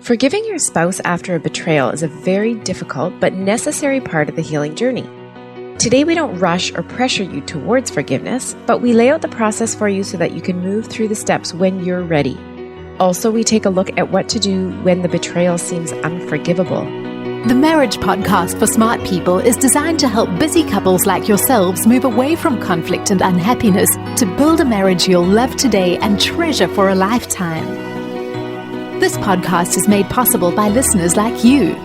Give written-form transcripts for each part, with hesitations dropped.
Forgiving your spouse after a betrayal is a very difficult but necessary part of the healing journey. Today, we don't rush or pressure you towards forgiveness, but we lay out the process for you so that you can move through the steps when you're ready. Also, we take a look at what to do when the betrayal seems unforgivable. The Marriage Podcast for Smart People is designed to help busy couples like yourselves move away from conflict and unhappiness to build a marriage you'll love today and treasure for a lifetime. This podcast is made possible by listeners like you.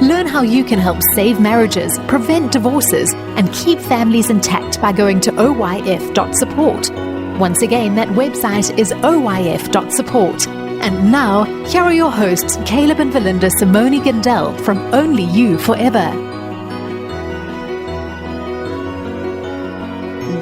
Learn how you can help save marriages, prevent divorces, and keep families intact by going to oyf.support. Once again, that website is oyf.support. And now, here are your hosts, Caleb and Valinda Simone Gandel from Only You Forever.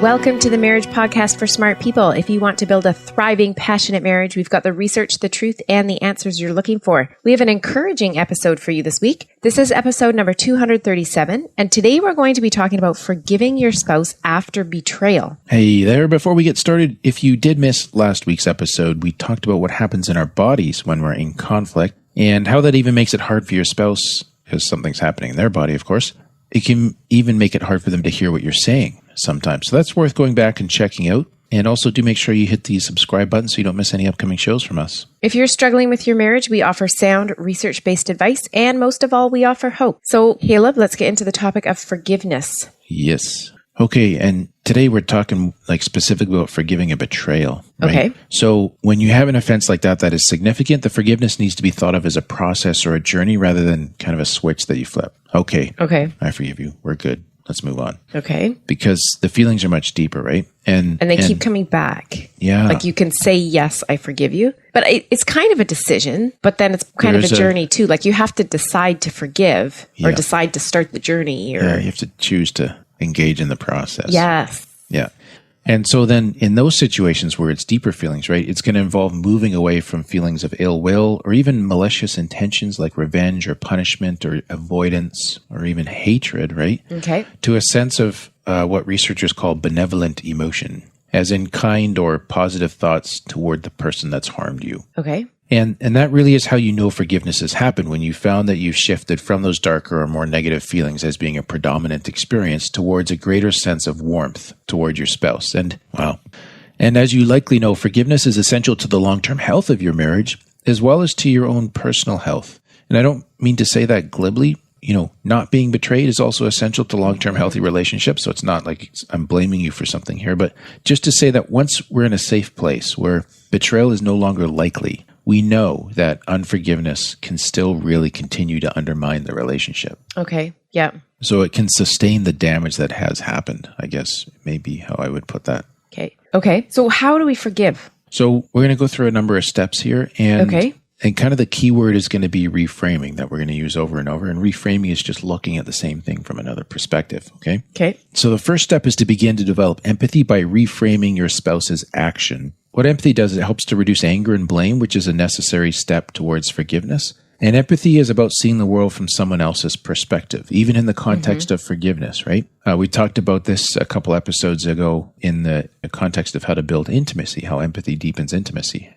Welcome to the Marriage Podcast for Smart People. If you want to build a thriving, passionate marriage, we've got the research, the truth, and the answers you're looking for. We have an encouraging episode for you this week. This is episode number 237, and today we're going to be talking about forgiving your spouse after betrayal. Hey there, before we get started, if you did miss last week's episode, we talked about what happens in our bodies when we're in conflict and how that even makes it hard for your spouse, because something's happening in their body, of course. It can even make it hard for them to hear what you're saying sometimes. So that's worth going back and checking out. And also do make sure you hit the subscribe button so you don't miss any upcoming shows from us. If you're struggling with your marriage, we offer sound, research-based advice, and most of all, we offer hope. So, Caleb, let's get into the topic of forgiveness. Yes. Okay, and today we're talking specifically about forgiving a betrayal. Right? Okay. So when you have an offense like that is significant, the forgiveness needs to be thought of as a process or a journey rather than kind of a switch that you flip. Okay. I forgive you. We're good. Let's move on. Okay. Because the feelings are much deeper, right? And they keep coming back. Yeah. Like you can say, yes, I forgive you. But it's kind of a decision, but then it's kind of a journey too. Like you have to decide to forgive or decide to start the journey. Or, you have to choose to engage in the process. Yes. Yeah. And so then in those situations where it's deeper feelings, right, it's going to involve moving away from feelings of ill will or even malicious intentions like revenge or punishment or avoidance or even hatred, right? Okay. To a sense of what researchers call benevolent emotion, as in kind or positive thoughts toward the person that's harmed you. Okay. And that really is how you know forgiveness has happened, when you found that you've shifted from those darker or more negative feelings as being a predominant experience towards a greater sense of warmth toward your spouse. And as you likely know, forgiveness is essential to the long-term health of your marriage as well as to your own personal health. And I don't mean to say that glibly. Not being betrayed is also essential to long-term healthy relationships. So it's not like I'm blaming you for something here, but just to say that once we're in a safe place where betrayal is no longer likely, we know that unforgiveness can still really continue to undermine the relationship. Okay. Yeah. So it can sustain the damage that has happened, I guess, maybe how I would put that. Okay. So how do we forgive? So we're going to go through a number of steps here. And kind of the key word is going to be reframing, that we're going to use over and over. And reframing is just looking at the same thing from another perspective. Okay. So the first step is to begin to develop empathy by reframing your spouse's action. What empathy does is it helps to reduce anger and blame, which is a necessary step towards forgiveness. And empathy is about seeing the world from someone else's perspective, even in the context of forgiveness, right? We talked about this a couple episodes ago in the context of how to build intimacy, how empathy deepens intimacy.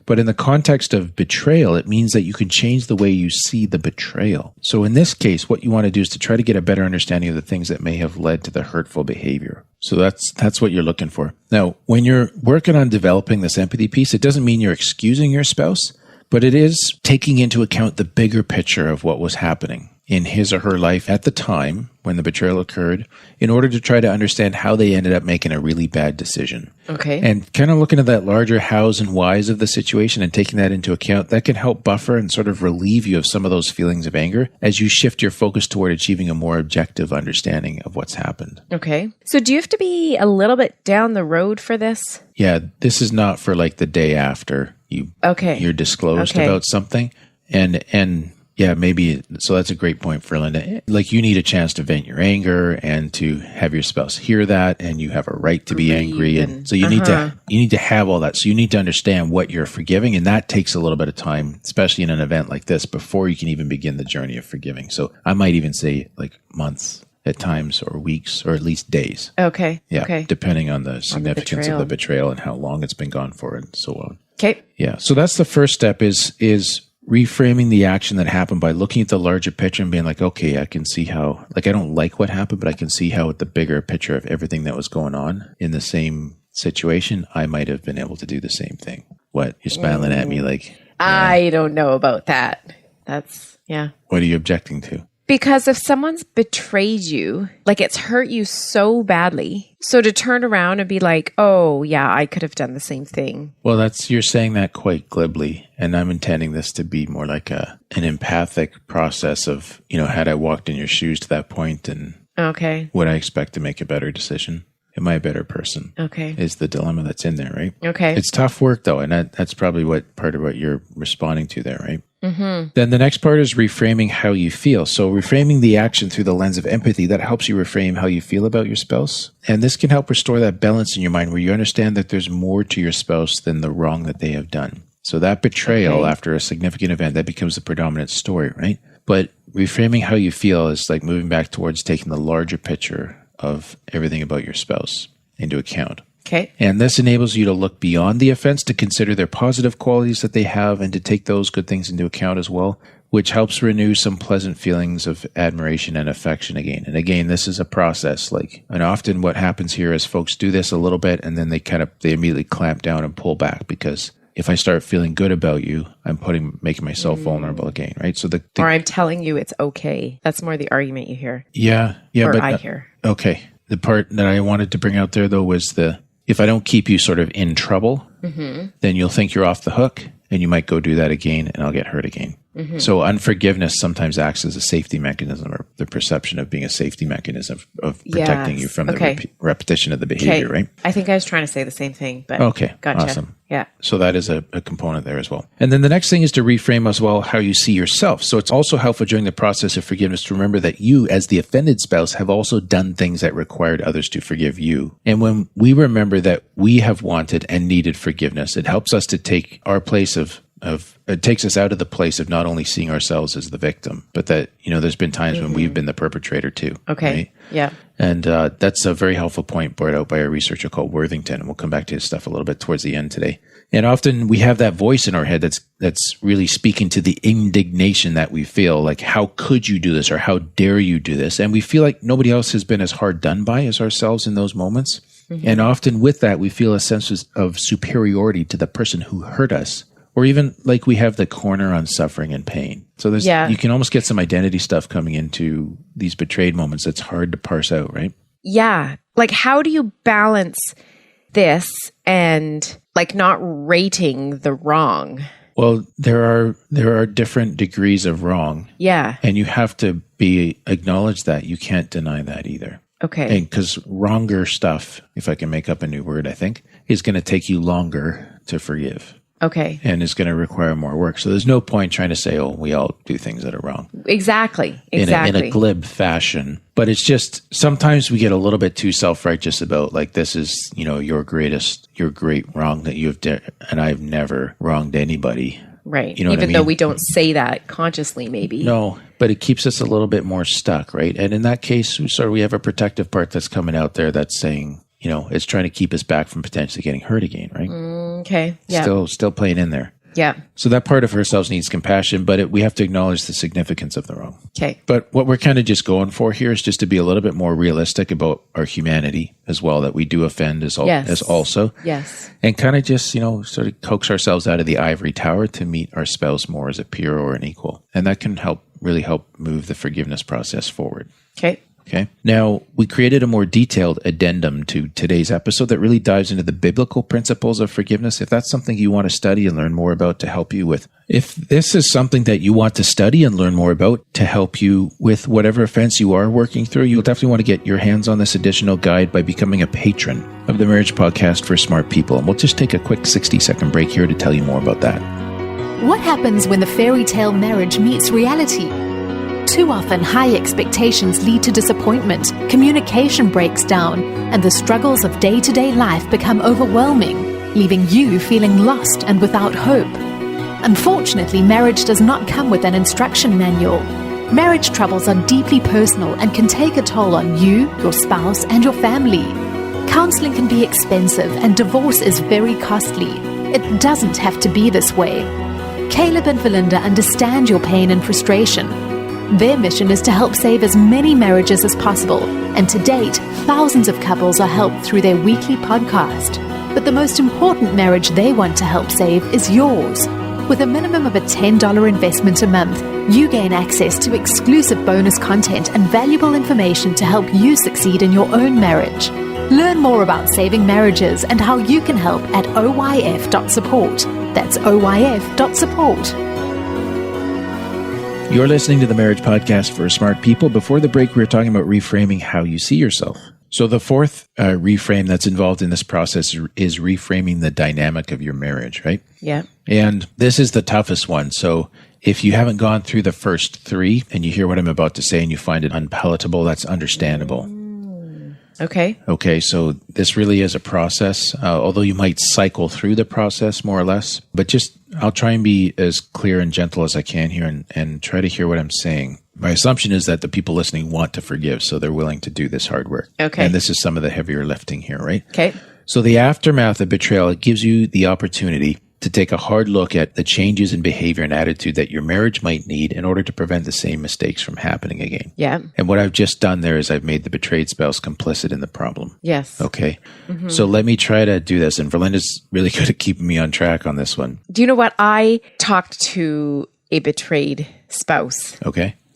But in the context of betrayal, it means that you can change the way you see the betrayal. So in this case, what you want to do is to try to get a better understanding of the things that may have led to the hurtful behavior. So that's what you're looking for. Now, when you're working on developing this empathy piece, it doesn't mean you're excusing your spouse, but it is taking into account the bigger picture of what was happening in his or her life at the time when the betrayal occurred in order to try to understand how they ended up making a really bad decision. Okay. And kind of looking at that larger hows and whys of the situation and taking that into account, that can help buffer and sort of relieve you of some of those feelings of anger as you shift your focus toward achieving a more objective understanding of what's happened. Okay. So do you have to be a little bit down the road for this? Yeah, this is not for the day after you're disclosed about something. And yeah, maybe. So that's a great point for Linda. You need a chance to vent your anger and to have your spouse hear that, and you have a right to be angry. And so you need to have all that. So you need to understand what you're forgiving. And that takes a little bit of time, especially in an event like this, before you can even begin the journey of forgiving. So I might even say months at times, or weeks, or at least days. Okay. Yeah. Okay. Depending on the significance of the betrayal and how long it's been gone for and so on. Okay. Yeah. So that's the first step is reframing the action that happened by looking at the larger picture and being like, okay, I can see how, like, I don't like what happened, but I can see how with the bigger picture of everything that was going on in the same situation, I might have been able to do the same thing. What? You're smiling at me like... I don't know about that. That's, yeah. What are you objecting to? Because if someone's betrayed you, like it's hurt you so badly, so to turn around and be like, oh yeah, I could have done the same thing. Well, you're saying that quite glibly, and I'm intending this to be more like an empathic process of, had I walked in your shoes to that point, and would I expect to make a better decision? Am I a better person? Okay. Is the dilemma that's in there, right? Okay. It's tough work though, and that's probably part of what you're responding to there, right? Mm-hmm. Then the next part is reframing how you feel. So reframing the action through the lens of empathy, that helps you reframe how you feel about your spouse. And this can help restore that balance in your mind where you understand that there's more to your spouse than the wrong that they have done. So that betrayal after a significant event, that becomes the predominant story, right? But reframing how you feel is like moving back towards taking the larger picture of everything about your spouse into account. Okay. And this enables you to look beyond the offense, to consider their positive qualities that they have, and to take those good things into account as well, which helps renew some pleasant feelings of admiration and affection again. And again, this is a process. And often what happens here is folks do this a little bit, and then they immediately clamp down and pull back, because if I start feeling good about you, I'm making myself vulnerable again, right? So or I'm telling you it's okay. That's more the argument you hear. Yeah. Or I hear. Okay. The part that I wanted to bring out there though was if I don't keep you sort of in trouble, then you'll think you're off the hook, and you might go do that again, and I'll get hurt again. Mm-hmm. So unforgiveness sometimes acts as a safety mechanism, or the perception of being a safety mechanism of protecting you from the repetition of the behavior, right? I think I was trying to say the same thing, but gotcha. Awesome. Yeah. So that is a component there as well. And then the next thing is to reframe as well how you see yourself. So it's also helpful during the process of forgiveness to remember that you, as the offended spouse, have also done things that required others to forgive you. And when we remember that we have wanted and needed forgiveness, it helps us to take our place it takes us out of the place of not only seeing ourselves as the victim, but that, there's been times when we've been the perpetrator too. Okay. Right? Yeah. And that's a very helpful point brought out by a researcher called Worthington. And we'll come back to his stuff a little bit towards the end today. And often we have that voice in our head that's really speaking to the indignation that we feel, like, how could you do this? Or how dare you do this? And we feel like nobody else has been as hard done by as ourselves in those moments. Mm-hmm. And often with that, we feel a sense of superiority to the person who hurt us. Or even like we have the corner on suffering and pain. So you can almost get some identity stuff coming into these betrayed moments that's hard to parse out, right? Yeah. Like, how do you balance this and like not rating the wrong? Well, there are different degrees of wrong. Yeah. And you have to acknowledge that. You can't deny that either. Okay. Because wronger stuff, if I can make up a new word, I think, is going to take you longer to forgive. Okay. And it's going to require more work. So there's no point trying to say, we all do things that are wrong. Exactly. In a glib fashion. But it's just, sometimes we get a little bit too self-righteous about, like, this is, your great wrong that you have done, and I've never wronged anybody. Right. Even though we don't say that consciously, maybe. No, but it keeps us a little bit more stuck, right? And in that case, we have a protective part that's coming out there that's saying, it's trying to keep us back from potentially getting hurt again, right? Okay. Yeah. Still playing in there. Yeah. So that part of ourselves needs compassion, but we have to acknowledge the significance of the wrong. Okay. But what we're kind of just going for here is just to be a little bit more realistic about our humanity as well, that we do offend as also. Yes. And kind of just, sort of coax ourselves out of the ivory tower to meet our spouse more as a peer or an equal. And that can really help move the forgiveness process forward. Okay. Okay. Now, we created a more detailed addendum to today's episode that really dives into the biblical principles of forgiveness. If that's something you want to study and learn more about to help you with, if this is something that you want to study and learn more about to help you with whatever offense you are working through, you'll definitely want to get your hands on this additional guide by becoming a patron of the Marriage Podcast for Smart People. And we'll just take a quick 60-second break here to tell you more about that. What happens when the fairy tale marriage meets reality? Too often, high expectations lead to disappointment, communication breaks down, and the struggles of day-to-day life become overwhelming, leaving you feeling lost and without hope. Unfortunately, marriage does not come with an instruction manual. Marriage troubles are deeply personal and can take a toll on you, your spouse, and your family. Counseling can be expensive, and divorce is very costly. It doesn't have to be this way. Caleb and Valinda understand your pain and frustration. Their mission is to help save as many marriages as possible, and to date, thousands of couples are helped through their weekly podcast. But the most important marriage they want to help save is yours. With a minimum of a $10 investment a month, you gain access to exclusive bonus content and valuable information to help you succeed in your own marriage. Learn more about saving marriages and how you can help at oyf.support. That's oyf.support. You're listening to the Marriage Podcast for Smart People. Before the break, we were talking about reframing how you see yourself. So the fourth reframe that's involved in this process is reframing the dynamic of your marriage, right? Yeah. And this is the toughest one. So if you haven't gone through the first three and you hear what I'm about to say and you find it unpalatable, that's understandable. Okay. Okay, so this really is a process, although you might cycle through the process more or less. But just, I'll try and be as clear and gentle as I can here and try to hear what I'm saying. My assumption is that the people listening want to forgive, so they're willing to do this hard work. Okay. And this is some of the heavier lifting here, right? Okay. So the aftermath of betrayal, it gives you the opportunity to take a hard look at the changes in behavior and attitude that your marriage might need in order to prevent the same mistakes from happening again. Yeah. And what I've just done there is I've made the betrayed spouse complicit in the problem. Yes. Okay. Mm-hmm. So let me try to do this. And Verlinda's really good at keeping me on track on this one. Do you know what? I talked to a betrayed spouse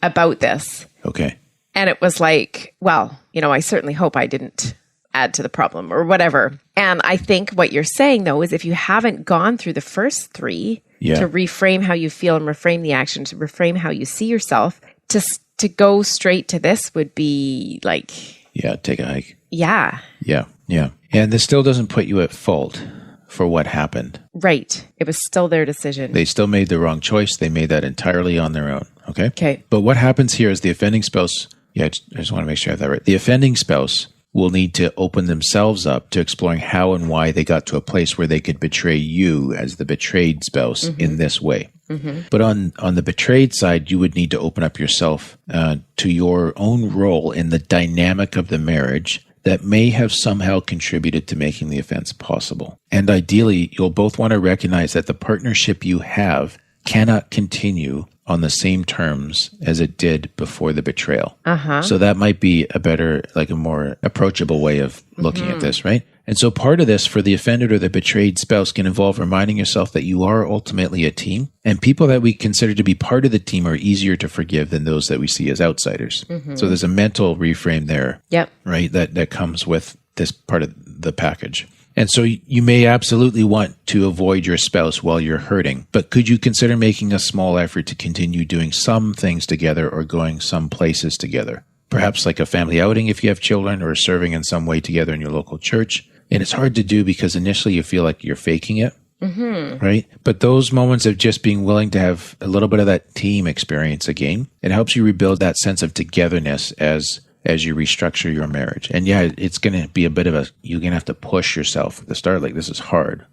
about this. Okay. And it was like, well, I certainly hope I didn't add to the problem or whatever. And I think what you're saying, though, is if you haven't gone through the first three to reframe how you feel and reframe the action, to reframe how you see yourself, to go straight to this would be like... Yeah, take a hike. Yeah. Yeah, yeah. And this still doesn't put you at fault for what happened. Right. It was still their decision. They still made the wrong choice. They made that entirely on their own. Okay? Okay. But what happens here is the offending spouse... Yeah, I just want to make sure I have that right. The offending spouse will need to open themselves up to exploring how and why they got to a place where they could betray you as the betrayed spouse in this way. Mm-hmm. But on the betrayed side, you would need to open up yourself to your own role in the dynamic of the marriage that may have somehow contributed to making the offense possible. And ideally, you'll both want to recognize that the partnership you have cannot continue on the same terms as it did before the betrayal. So that might be a better, like a more approachable way of looking at this, right? And so part of this for the offended or the betrayed spouse can involve reminding yourself that you are ultimately a team, and people that we consider to be part of the team are easier to forgive than those that we see as outsiders. So there's a mental reframe there, right? That comes with this part of the package. And so you may absolutely want to avoid your spouse while you're hurting, but could you consider making a small effort to continue doing some things together or going some places together? Perhaps like a family outing if you have children, or serving in some way together in your local church. And it's hard to do because initially you feel like you're faking it, right? But those moments of just being willing to have a little bit of that team experience again, it helps you rebuild that sense of togetherness as you restructure your marriage. And yeah, it's going to be a bit of you're going to have to push yourself at the start. Like, this is hard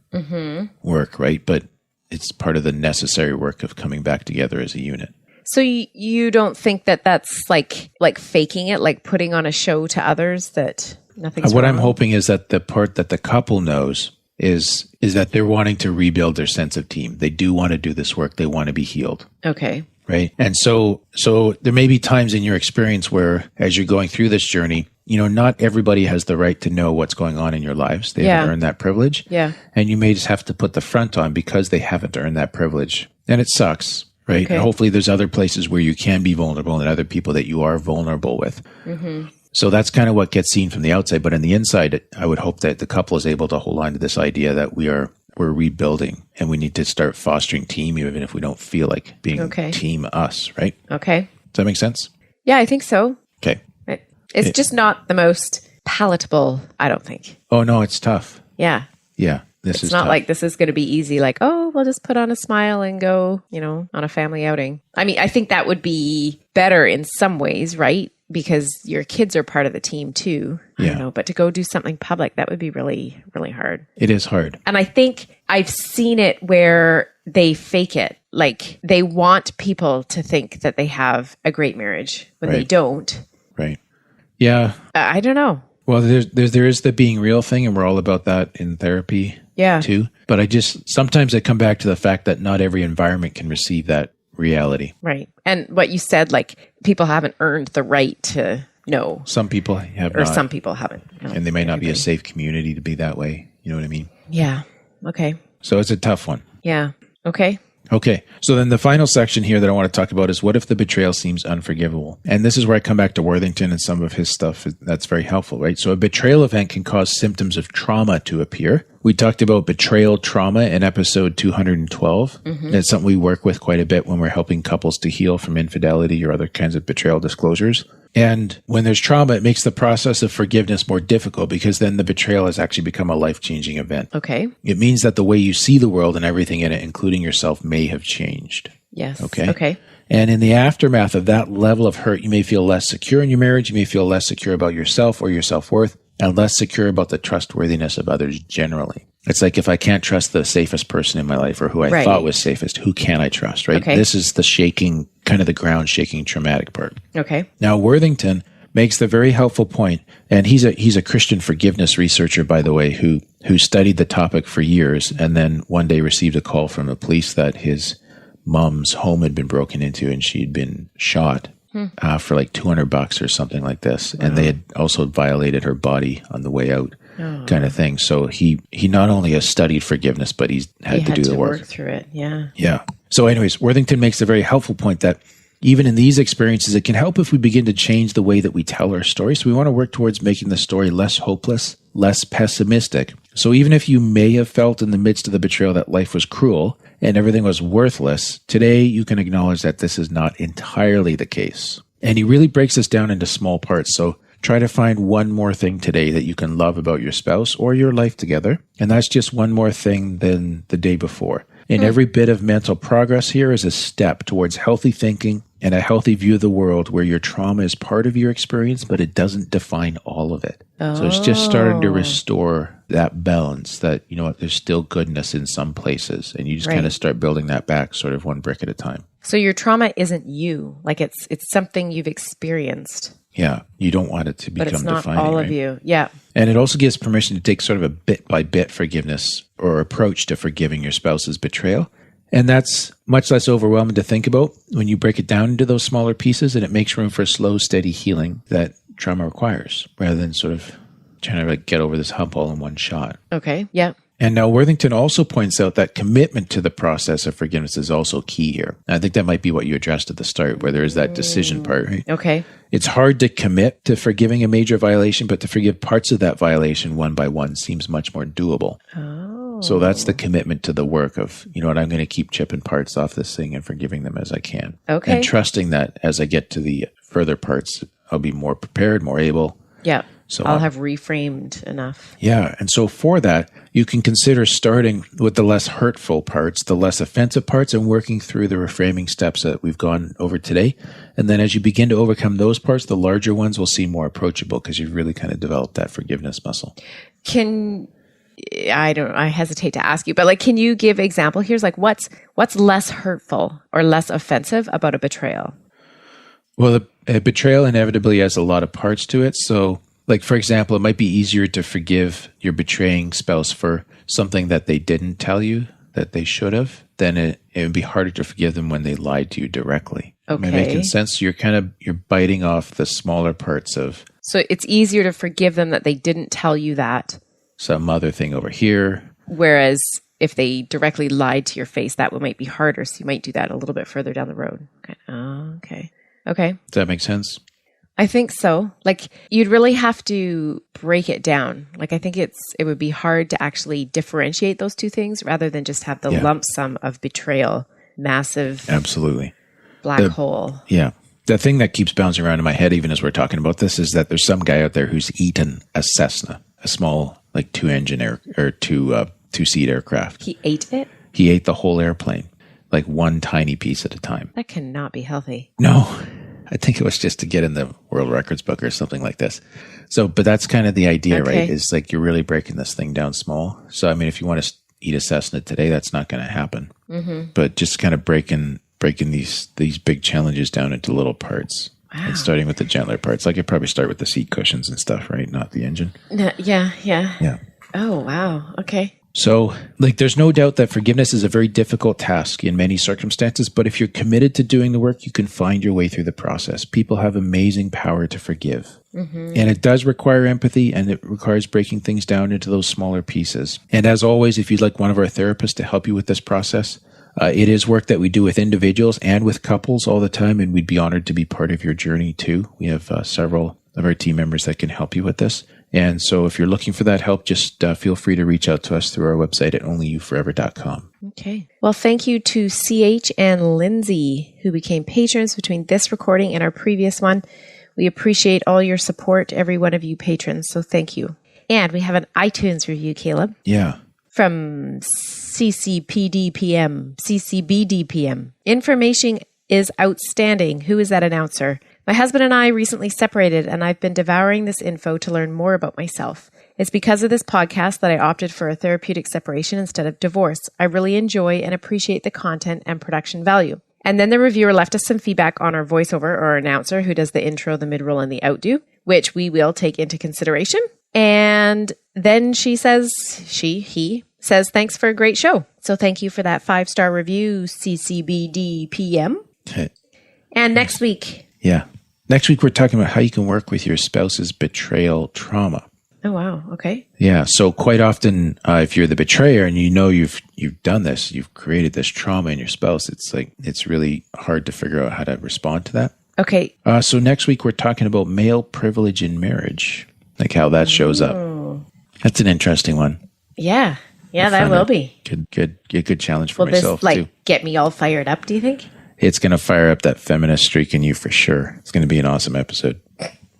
work, right? But it's part of the necessary work of coming back together as a unit. So you don't think that that's like faking it, like putting on a show to others that nothing's What wrong? I'm hoping is that the part that the couple knows is that they're wanting to rebuild their sense of team. They do want to do this work. They want to be healed. Okay. Right. And so there may be times in your experience where, as you're going through this journey, not everybody has the right to know what's going on in your lives. They haven't earned that privilege. Yeah. And you may just have to put the front on because they haven't earned that privilege. And it sucks. Right. Okay. And hopefully there's other places where you can be vulnerable and other people that you are vulnerable with. So that's kind of what gets seen from the outside. But on the inside, I would hope that the couple is able to hold on to this idea that we're rebuilding and we need to start fostering team, even if we don't feel like being team us, right? Okay. Does that make sense? Yeah, I think so. Okay. Right. It's just not the most palatable, I don't think. Oh, no, it's tough. Yeah. Yeah. It's not tough. Like this is going to be easy, like, oh, we'll just put on a smile and go, on a family outing. I mean, I think that would be better in some ways, right? Because your kids are part of the team too. I don't know, but to go do something public, that would be really, really hard. It is hard. And I think I've seen it where they fake it. Like they want people to think that they have a great marriage when they don't. Right. Yeah. I don't know. Well, there is the being real thing, and we're all about that in therapy too. But sometimes I come back to the fact that not every environment can receive that reality. Right. And what you said, like people haven't earned the right to know. Some people have or not. Some people haven't. No, and they may not be a safe community to be that way. You know what I mean? Yeah. Okay. So it's a tough one. Yeah. Okay. Okay. So then the final section here that I want to talk about is what if the betrayal seems unforgivable? And this is where I come back to Worthington and some of his stuff. That's very helpful, right? So a betrayal event can cause symptoms of trauma to appear. We talked about betrayal trauma in episode 212. Mm-hmm. It's something we work with quite a bit when we're helping couples to heal from infidelity or other kinds of betrayal disclosures. And when there's trauma, it makes the process of forgiveness more difficult because then the betrayal has actually become a life-changing event. Okay. It means that the way you see the world and everything in it, including yourself, may have changed. Yes. Okay. Okay. And in the aftermath of that level of hurt, you may feel less secure in your marriage. You may feel less secure about yourself or your self-worth and less secure about the trustworthiness of others generally. It's like if I can't trust the safest person in my life or who I thought was safest, who can I trust, right? Okay. This is the shaking, kind of the ground shaking traumatic part. Okay. Now, Worthington makes the very helpful point, and he's a Christian forgiveness researcher, by the way, who studied the topic for years and then one day received a call from the police that his mom's home had been broken into and she'd been shot for like $200 or something like this. Wow. And they had also violated her body on the way out. Kind of thing. So he not only has studied forgiveness, but he had to do the work through it. Yeah. Yeah. So anyways, Worthington makes a very helpful point that even in these experiences, it can help if we begin to change the way that we tell our story. So we want to work towards making the story less hopeless, less pessimistic. So even if you may have felt in the midst of the betrayal that life was cruel and everything was worthless, today you can acknowledge that this is not entirely the case. And he really breaks this down into small parts. So try to find one more thing today that you can love about your spouse or your life together. And that's just one more thing than the day before. And every bit of mental progress here is a step towards healthy thinking and a healthy view of the world where your trauma is part of your experience, but it doesn't define all of it. So it's just starting to restore that balance that, you know what, there's still goodness in some places. And you just kind of start building that back sort of one brick at a time. So your trauma isn't you. Like it's something you've experienced. Yeah, you don't want it to become defining. But it's not all of you. Yeah. And it also gives permission to take sort of a bit-by-bit forgiveness or approach to forgiving your spouse's betrayal. And that's much less overwhelming to think about when you break it down into those smaller pieces, and it makes room for a slow, steady healing that trauma requires, rather than sort of trying to like get over this hump all in one shot. Okay, yeah. And now Worthington also points out that commitment to the process of forgiveness is also key here. I think that might be what you addressed at the start, where there is that decision part, right? Okay. It's hard to commit to forgiving a major violation, but to forgive parts of that violation one by one seems much more doable. Oh. So that's the commitment to the work of, you know what, I'm going to keep chipping parts off this thing and forgiving them as I can. Okay. And trusting that as I get to the further parts, I'll be more prepared, more able. Yeah. So I'll have reframed enough. Yeah. And so for that, you can consider starting with the less hurtful parts, the less offensive parts, and working through the reframing steps that we've gone over today. And then as you begin to overcome those parts, the larger ones will seem more approachable because you've really kind of developed that forgiveness muscle. I hesitate to ask you, but like, can you give example? Here's like, what's less hurtful or less offensive about a betrayal? Well, a betrayal inevitably has a lot of parts to it. So, like, for example, it might be easier to forgive your betraying spouse for something that they didn't tell you that they should have, than it would be harder to forgive them when they lied to you directly. Okay. Am I making sense? You're biting off the smaller parts of... So it's easier to forgive them that they didn't tell you that. Some other thing over here. Whereas if they directly lied to your face, that might be harder. So you might do that a little bit further down the road. Okay. Oh, okay. Okay. Does that make sense? I think so. Like you'd really have to break it down. Like I think it would be hard to actually differentiate those two things rather than just have the lump sum of betrayal, massive, absolutely black hole. Yeah. The thing that keeps bouncing around in my head, even as we're talking about this, is that there's some guy out there who's eaten a Cessna, a small like two-seat aircraft. He ate it? He ate the whole airplane, like one tiny piece at a time. That cannot be healthy. No. I think it was just to get in the World Records book or something like this. So, but that's kind of the idea, right? Is like you're really breaking this thing down small. So, I mean, if you want to eat a Cessna today, that's not going to happen. Mm-hmm. But just kind of breaking these big challenges down into little parts. Wow. And starting with the gentler parts. Like I'd probably start with the seat cushions and stuff, right? Not the engine. Yeah. Oh, wow. Okay. So, there's no doubt that forgiveness is a very difficult task in many circumstances, but if you're committed to doing the work, you can find your way through the process. People have amazing power to forgive. And it does require empathy, and it requires breaking things down into those smaller pieces. And as always, if you'd like one of our therapists to help you with this process, it is work that we do with individuals and with couples all the time, and we'd be honored to be part of your journey too. We have several of our team members that can help you with this. And so if you're looking for that help, just feel free to reach out to us through our website at onlyyouforever.com. Okay. Well, thank you to CH and Lindsay, who became patrons between this recording and our previous one. We appreciate all your support, every one of you patrons. So thank you. And we have an iTunes review, Caleb. Yeah. From CCBDPM. Information is outstanding. Who is that announcer? My husband and I recently separated, and I've been devouring this info to learn more about myself. It's because of this podcast that I opted for a therapeutic separation instead of divorce. I really enjoy and appreciate the content and production value. And then the reviewer left us some feedback on our voiceover or our announcer who does the intro, the mid-roll, and the outdo, which we will take into consideration. And then he says, thanks for a great show. So thank you for that 5-star review, CCBDPM. Okay. And next week. Yeah. Next week, we're talking about how you can work with your spouse's betrayal trauma. Oh, wow. Okay. Yeah. So quite often, if you're the betrayer and you know you've done this, you've created this trauma in your spouse, it's really hard to figure out how to respond to that. Okay. So next week, we're talking about male privilege in marriage, how that shows up. That's an interesting one. Yeah. Yeah, that will be. Good challenge for myself, too. Will this, get me all fired up, do you think? It's going to fire up that feminist streak in you for sure. It's going to be an awesome episode.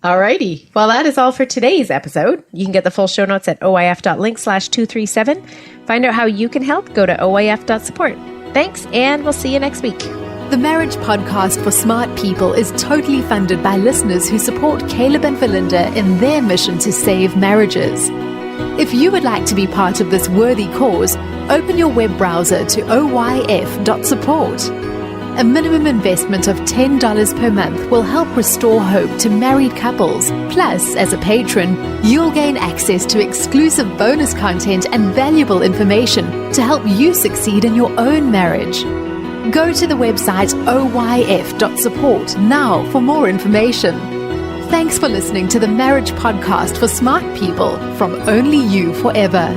Alrighty. Well, that is all for today's episode. You can get the full show notes at oif.link/237. Find out how you can help. Go to oif.support. Thanks, and we'll see you next week. The Marriage Podcast for Smart People is totally funded by listeners who support Caleb and Valinda in their mission to save marriages. If you would like to be part of this worthy cause, open your web browser to oyf.support. A minimum investment of $10 per month will help restore hope to married couples. Plus, as a patron, you'll gain access to exclusive bonus content and valuable information to help you succeed in your own marriage. Go to the website oyf.support now for more information. Thanks for listening to the Marriage Podcast for Smart People from Only You Forever.